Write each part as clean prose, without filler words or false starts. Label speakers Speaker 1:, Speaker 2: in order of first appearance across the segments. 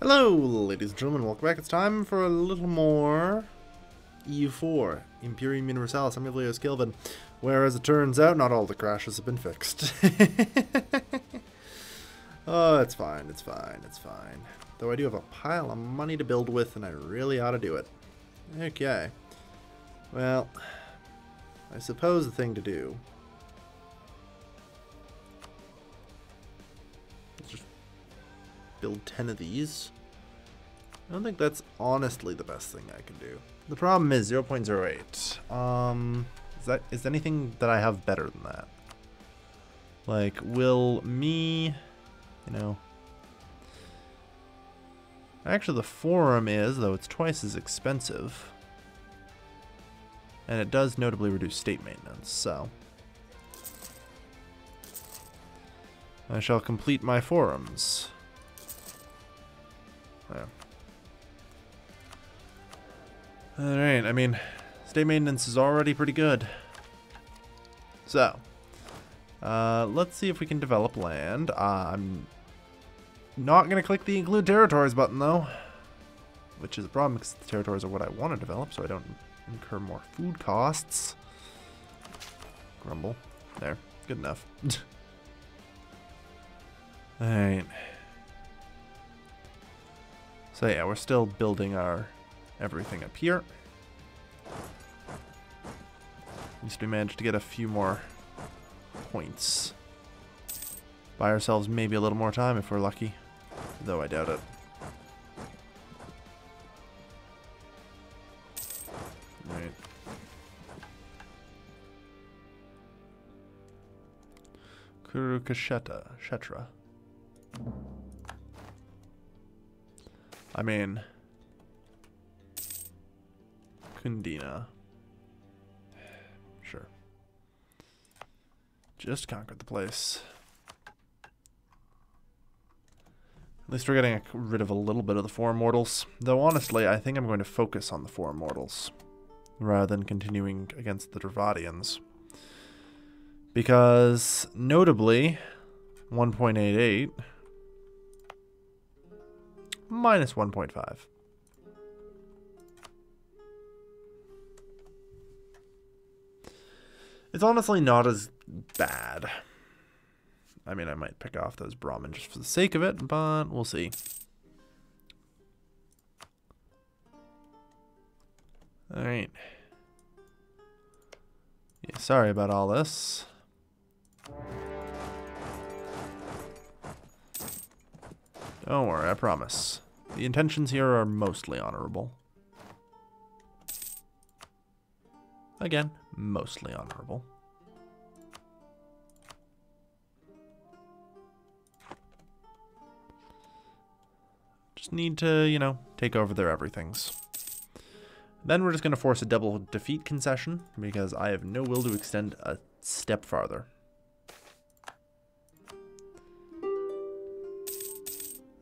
Speaker 1: Hello, ladies and gentlemen, welcome back. It's time for a little more EU4, Imperium Universalis. I'm Leos Kelvin, where, as it turns out, not all the crashes have been fixed. Oh, it's fine, it's fine, it's fine. Though I do have a pile of money to build with, and I really ought to do it. Okay. Well, I suppose the thing to do is just build 10 of these. I don't think that's honestly the best thing I can do. The problem is 0.08. Is anything that I have better than that? Like, will me, you know... Actually, the forum is, though it's twice as expensive. And it does notably reduce state maintenance, so... I shall complete my forums. There. Alright, I mean, state maintenance is already pretty good. So, let's see if we can develop land. I'm not going to click the Include Territories button, though. Which is a problem, because the territories are what I want to develop, so I don't incur more food costs. Grumble. There. Good enough. Alright. So yeah, we're still building our everything up here. At least we managed to get a few more points. Buy ourselves maybe a little more time if we're lucky. Though I doubt it. Right. Kurukasheta. Shetra. I mean... Kundina. Sure. Just conquered the place. At least we're getting rid of a little bit of the foreign mortals. Though honestly, I think I'm going to focus on the foreign mortals rather than continuing against the Dravadians. Because, notably, 1.88 minus 1.5. It's honestly not as bad. I mean, I might pick off those Brahmin just for the sake of it, but we'll see. Alright. Yeah, sorry about all this. Don't worry, I promise. The intentions here are mostly honorable. Again, mostly honorable. Just need to, you know, take over their everythings. Then we're just going to force a double defeat concession, because I have no will to extend a step farther.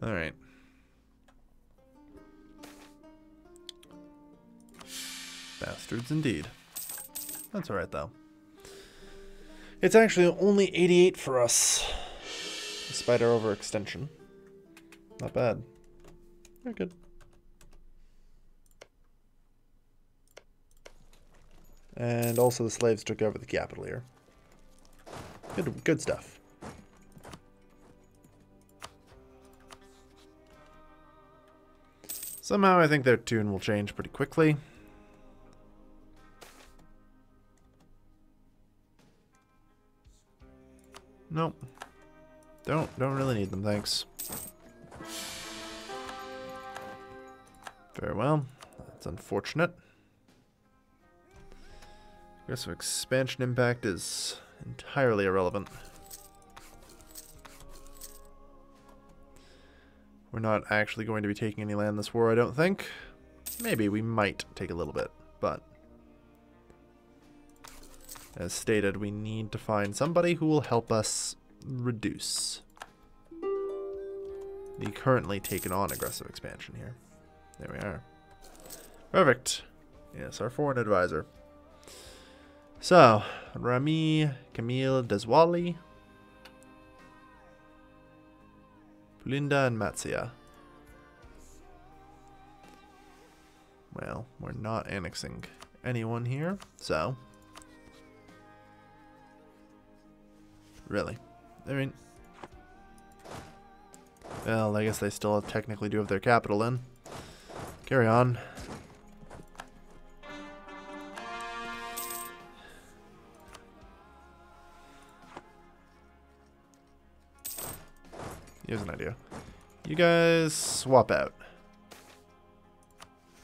Speaker 1: Alright. Bastards indeed. That's alright, though. It's actually only 88 for us, despite our overextension. Not bad. Very good. And also the slaves took over the capital here. Good stuff. Somehow I think their tune will change pretty quickly. Nope. Don't really need them, thanks. Very well. That's unfortunate. Aggressive expansion impact is entirely irrelevant. We're not actually going to be taking any land this war, I don't think. Maybe we might take a little bit, but... as stated, we need to find somebody who will help us reduce the currently taken on aggressive expansion here. There we are. Perfect. Yes, our foreign advisor. So, Rami Camille Deswali, Pulinda and Matsia. Well, we're not annexing anyone here, so... Really? I mean... Well, I guess they still technically do have their capital in. Carry on. Here's an idea. You guys swap out.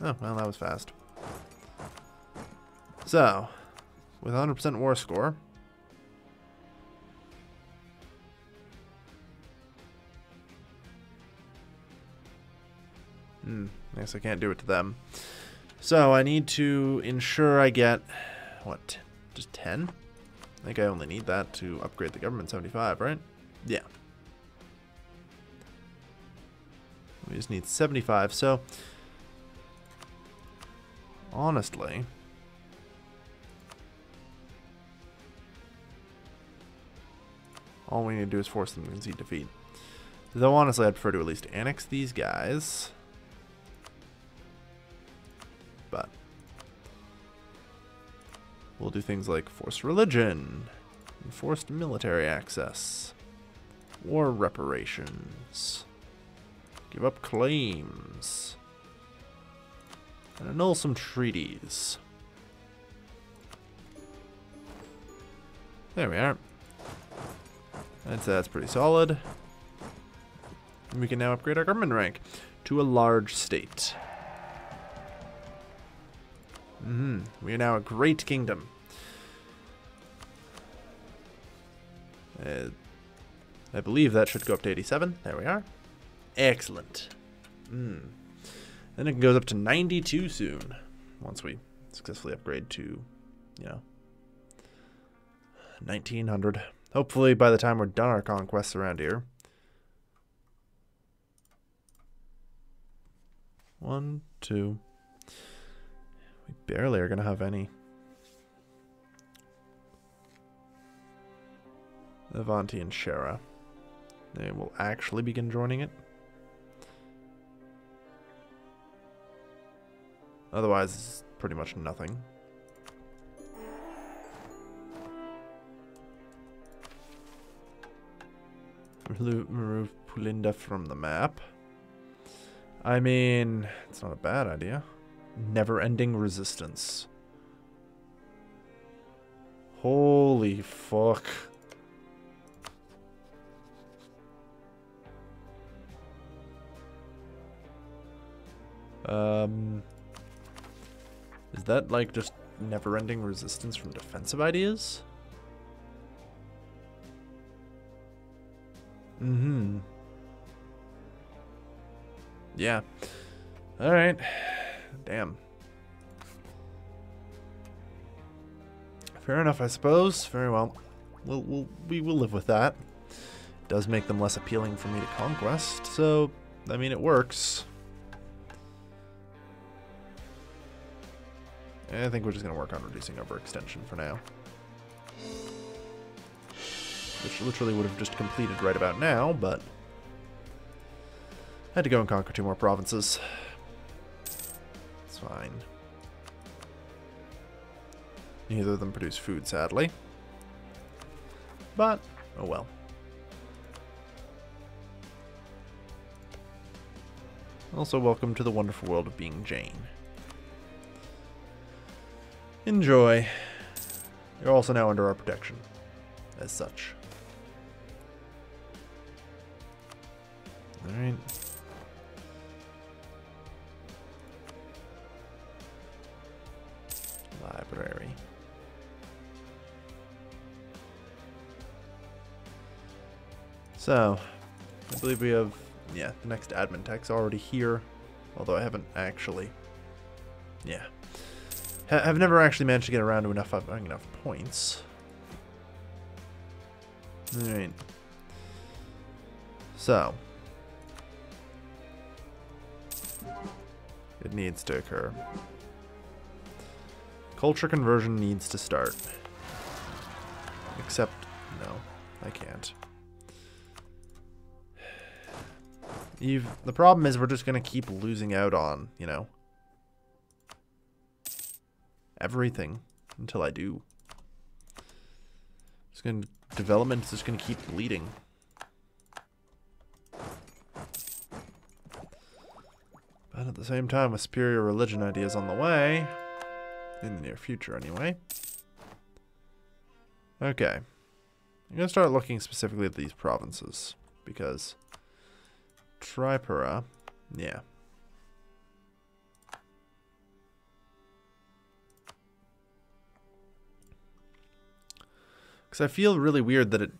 Speaker 1: Oh, well, that was fast. So, with 100% war score... I guess I can't do it to them. So I need to ensure I get, what, just 10? I think I only need that to upgrade the government 75, right? Yeah. We just need 75, so... Honestly... all we need to do is force them to concede defeat. Though honestly, I'd prefer to at least annex these guys. But we'll do things like forced religion, enforced military access, war reparations, give up claims, and annul some treaties. There we are. I'd say that's pretty solid. And we can now upgrade our government rank to a large state. We are now a great kingdom. I believe that should go up to 87. There we are. Excellent. Then it goes up to 92 soon. Once we successfully upgrade to, 1900. Hopefully by the time we're done our conquests around here. 1, 2... We barely are going to have any. Avanti and Shara. They will actually begin joining it. Otherwise, it's pretty much nothing. Remove Pulinda from the map. I mean, it's not a bad idea. Never-ending resistance. Holy fuck. Is that like just never-ending resistance from defensive ideas? Yeah. All right. Damn. Fair enough, I suppose. Very well. We will live with that. It does make them less appealing for me to conquest, so I mean it works. I think we're just gonna work on reducing overextension for now. Which literally would have just completed right about now, but I had to go and conquer 2 more provinces. It's fine. Neither of them produce food, sadly. But, oh well. Also, welcome to the wonderful world of being Jane. Enjoy. You're also now under our protection, as such. Alright. Library. So, I believe we have, the next admin tech's already here, although I haven't actually, I've never actually managed to get around to enough points. Alright. So, it needs to occur. Culture conversion needs to start. Except, no, I can't. The problem is we're just going to keep losing out on, everything until I do. Development is just gonna keep bleeding. But at the same time, with superior religion ideas on the way, in the near future anyway. Okay. I'm gonna start looking specifically at these provinces, because Tripura, yeah. Because I feel really weird that it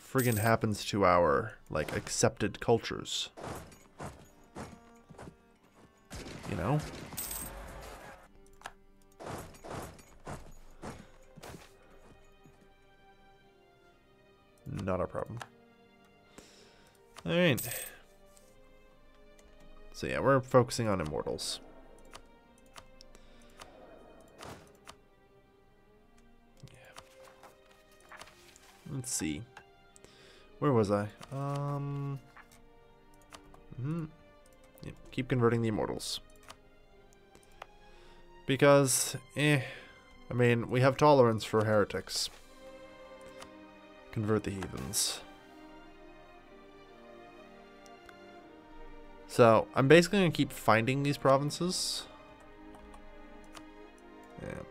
Speaker 1: friggin' happens to our, like, accepted cultures. You know? Not our problem. Alright. So yeah, we're focusing on immortals. Let's see. Where was I? Yep, keep converting the immortals. Because, I mean, we have tolerance for heretics. Convert the heathens. So, I'm basically going to keep finding these provinces. Yeah.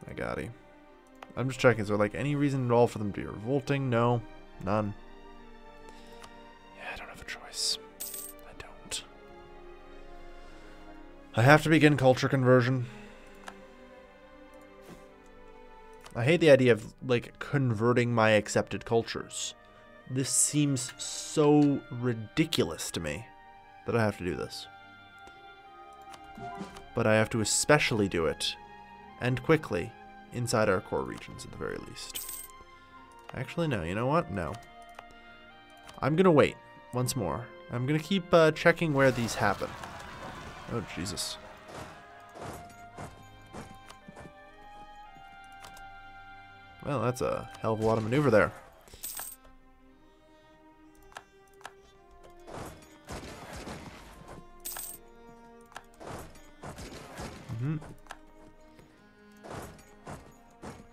Speaker 1: I got it. I'm just checking. Is there like any reason at all for them to be revolting? No. None. Yeah, I don't have a choice. I don't. I have to begin culture conversion. I hate the idea of, like, converting my accepted cultures. This seems so ridiculous to me that I have to do this. But I have to especially do it, and quickly, inside our core regions at the very least. Actually, no. You know what? No. I'm going to wait once more. I'm going to keep checking where these happen. Oh, Jesus. Well, that's a hell of a lot of maneuver there.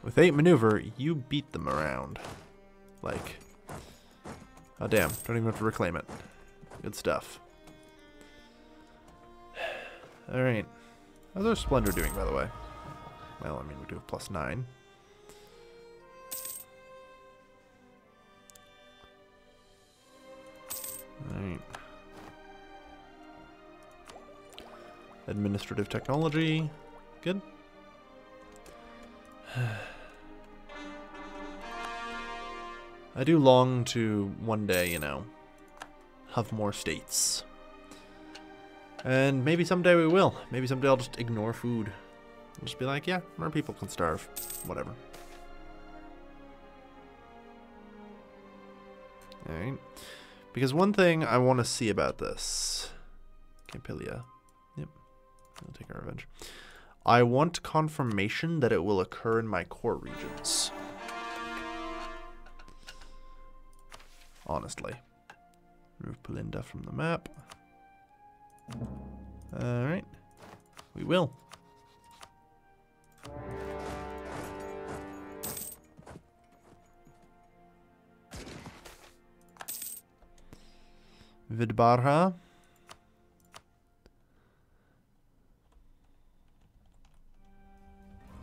Speaker 1: With 8 maneuver, you beat them around. Like, oh damn, don't even have to reclaim it. Good stuff. Alright. How's our Splendor doing, by the way? Well, I mean, we do have +9. Alright. Administrative technology. Good. I do long to one day, you know, have more states. And maybe someday we will. Maybe someday I'll just ignore food. I'll just be like, yeah, more people can starve. Whatever. Alright. Because one thing I want to see about this... Campilia. Yep. I'll take our revenge. I want confirmation that it will occur in my core regions. Honestly. Remove Pelinda from the map. Alright. We will. Vidbarha.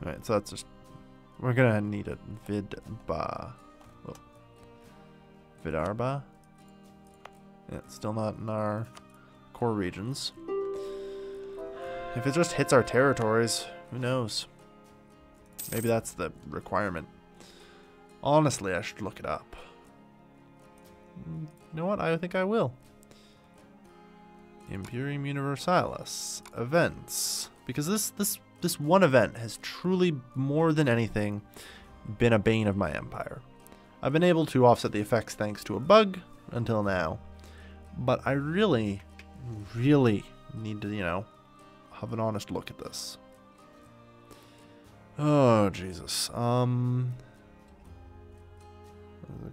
Speaker 1: Alright, so that's just... We're gonna need a Vidba. Oh. Vidarba? Yeah, it's still not in our core regions. If it just hits our territories, who knows? Maybe that's the requirement. Honestly, I should look it up. You know what? I think I will. Imperium Universalis. Events. Because this one event has truly, more than anything, been a bane of my empire. I've been able to offset the effects thanks to a bug until now. But I really, really need to, you know, have an honest look at this. Oh, Jesus.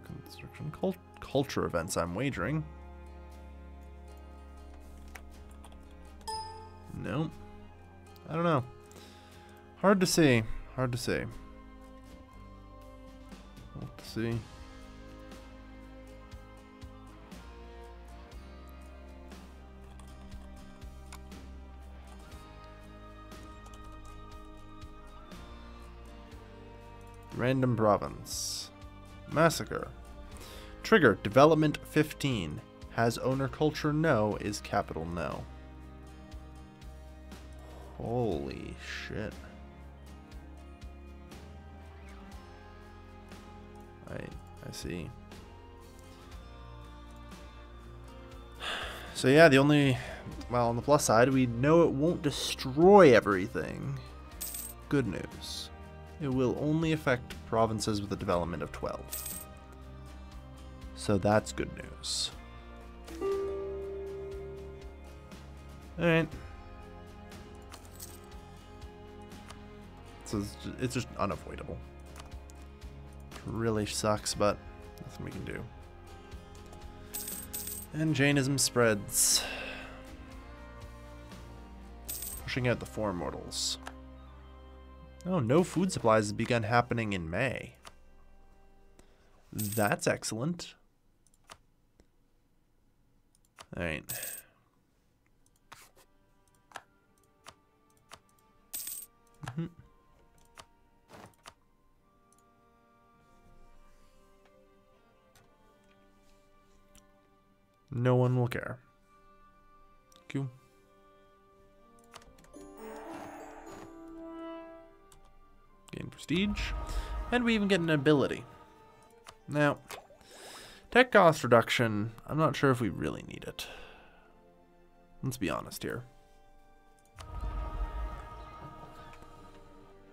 Speaker 1: Construction culture events I'm wagering. No. I don't know. Hard to see. Hard to see. Let's see. Random province. Massacre. Trigger. Development 15. Has owner culture no is capital no. Holy shit. I see. So yeah, the only... Well, on the plus side, we know it won't destroy everything. Good news. It will only affect provinces with a development of 12. So that's good news. Alright. So it's just unavoidable. It really sucks, but nothing we can do. And Jainism spreads. Pushing out the four mortals. Oh, no food supplies has begun happening in May. That's excellent. Alright. No one will care. Cool. Gain prestige. And we even get an ability. Now, tech cost reduction, I'm not sure if we really need it. Let's be honest here.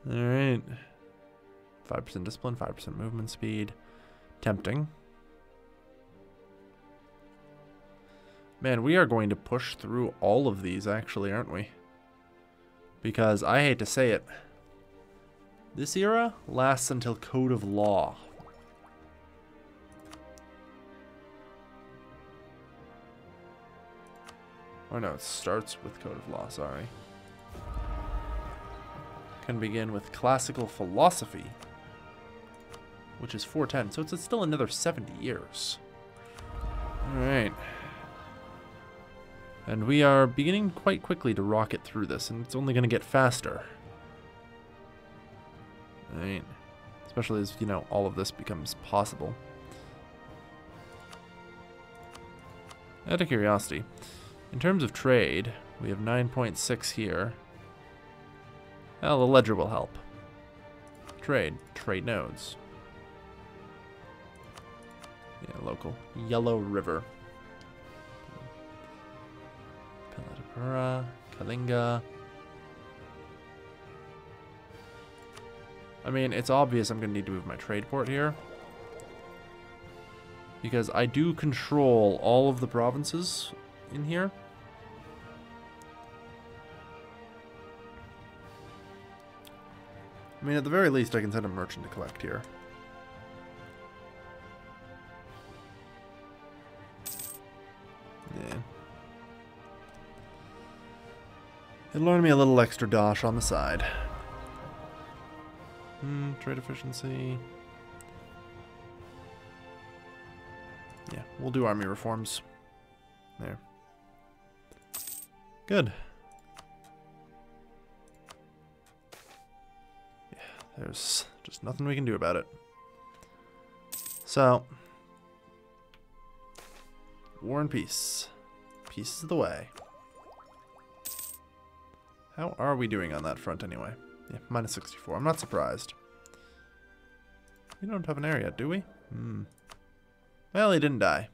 Speaker 1: Alright. 5% discipline, 5% movement speed. Tempting. Man, we are going to push through all of these, actually, aren't we? Because, I hate to say it, this era lasts until Code of Law. Oh no, it starts with Code of Law, sorry. Can begin with Classical Philosophy, which is 410, so it's still another 70 years. Alright. And we are beginning quite quickly to rocket through this, and it's only going to get faster. Right. Especially as, you know, all of this becomes possible. Out of curiosity, in terms of trade, we have 9.6 here. Well, the ledger will help. Trade nodes. Yeah, local. Yellow River. Kalinga. I mean, it's obvious I'm going to need to move my trade port here. Because I do control all of the provinces in here. I mean, at the very least, I can send a merchant to collect here. Yeah. It'll earn me a little extra dosh on the side. Trade efficiency. Yeah, we'll do army reforms. There. Good. Yeah, there's just nothing we can do about it. So, war and peace. Peace is the way. How are we doing on that front anyway? Yeah, minus 64. I'm not surprised. We don't have an heir yet, do we? Well, he didn't die.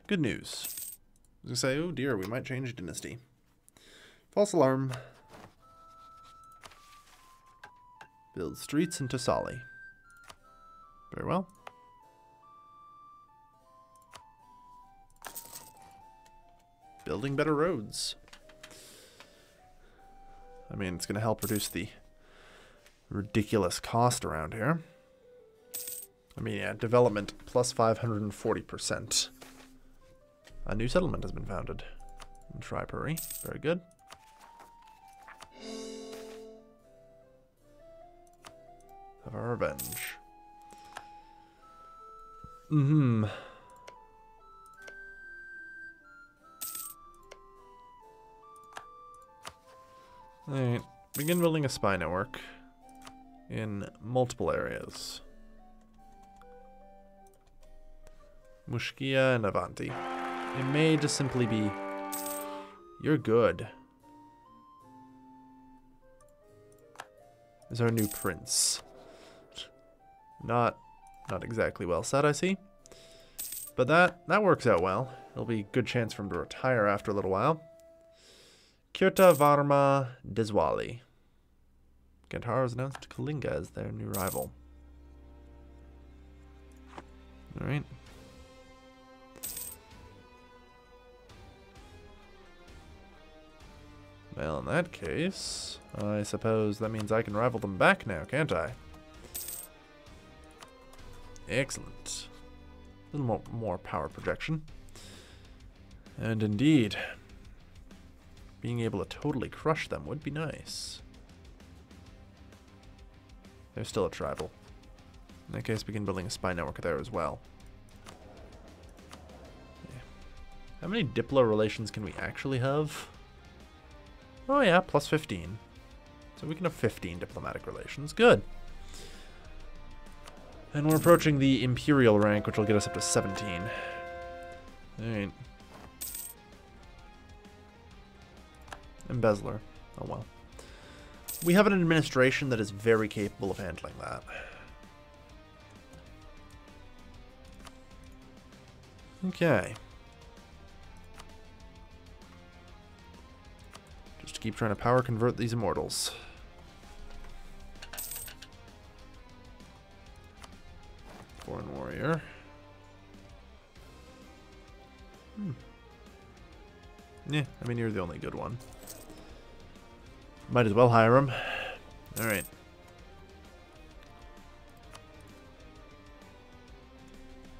Speaker 1: Good news. I was going to say, oh dear, we might change dynasty. False alarm. Build streets in Thessaly. Very well. Building better roads. I mean, it's going to help reduce the ridiculous cost around here. I mean, yeah, development plus 540%. A new settlement has been founded in Tripuri. Very good. of our revenge. Mm-hmm. Alright, begin building a spy network in multiple areas. Mushkia and Avanti. It may just simply be, you're good. Is our new prince. Not exactly well said, I see. But that works out well. It'll be a good chance for him to retire after a little while. Kirta Varma Deswali. Gandhar has announced Kalinga as their new rival. Alright. Well, in that case, I suppose that means I can rival them back now, can't I? Excellent. A little more power projection. And indeed, being able to totally crush them would be nice. They're still a tribal. In that case, begin building a spy network there as well. Yeah. How many Diplo relations can we actually have? Oh yeah, plus 15. So we can have 15 diplomatic relations. Good. And we're approaching the Imperial rank, which will get us up to 17. Alright. Embezzler. Oh well. We have an administration that is very capable of handling that. Okay. Just keep trying to power convert these immortals. Foreign warrior. Yeah, I mean, you're the only good one. Might as well hire him. Alright.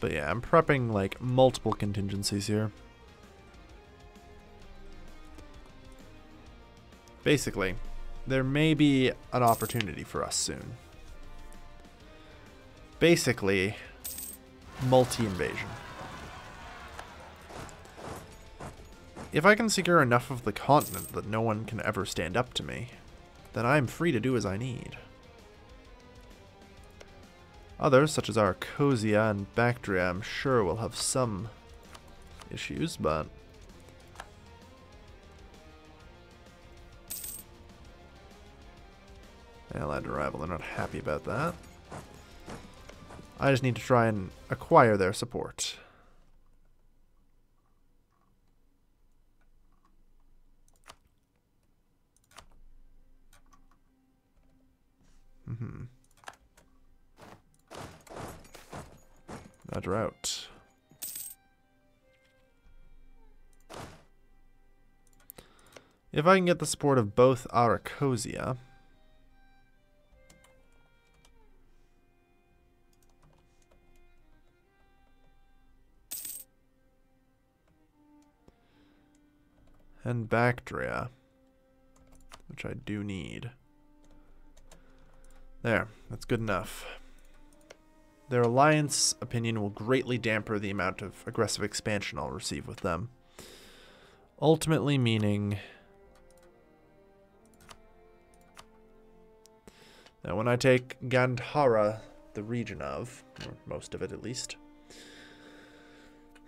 Speaker 1: But yeah, I'm prepping like multiple contingencies here. Basically, there may be an opportunity for us soon. Basically, multi-invasion. If I can secure enough of the continent that no one can ever stand up to me, then I am free to do as I need. Others, such as Arcosia and Bactria, I'm sure will have some issues, but Allied arrival, they're not happy about that. I just need to try and acquire their support. A drought. If I can get the support of both Aracosia and Bactria, which I do need. There, that's good enough. Their alliance opinion will greatly damper the amount of aggressive expansion I'll receive with them. Ultimately meaning that when I take Gandhara, the region of, or most of it at least,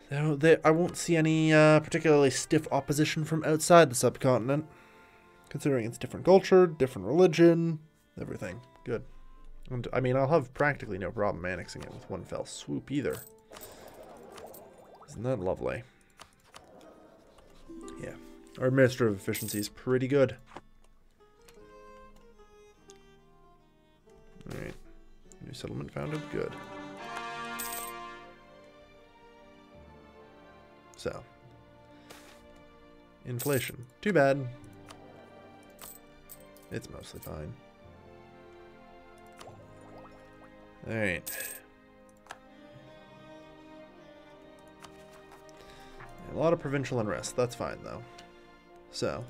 Speaker 1: I won't see any particularly stiff opposition from outside the subcontinent, considering it's different culture, different religion, everything. Good. And, I mean, I'll have practically no problem annexing it with one fell swoop either. Isn't that lovely? Yeah. Our administrative efficiency is pretty good. Alright. New settlement founded. Good. So. Inflation. Too bad. It's mostly fine. Alright. A lot of provincial unrest. That's fine, though. So.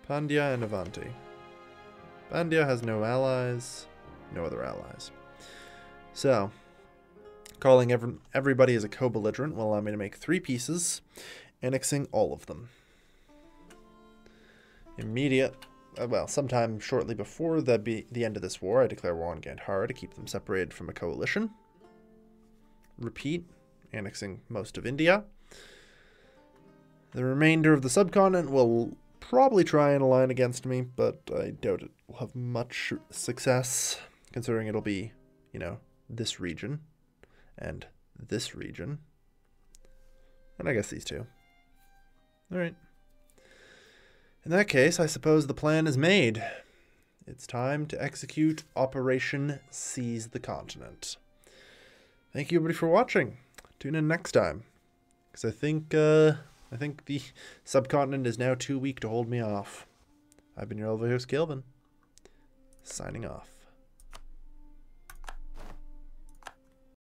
Speaker 1: Pandya and Avanti. Pandya has no allies. No other allies. So, calling everybody as a co-belligerent will allow me to make 3 pieces, annexing all of them. Well, sometime shortly before the end of this war, I declare war on Gandhara to keep them separated from a coalition. Repeat, annexing most of India. The remainder of the subcontinent will probably try and align against me, but I doubt it will have much success, considering it'll be, you know, this region and this region. And I guess these two. Alright. In that case, I suppose the plan is made. It's time to execute Operation Seize the Continent. Thank you everybody for watching. Tune in next time, because I think the subcontinent is now too weak to hold me off. I've been your elder host, Kelvin, signing off.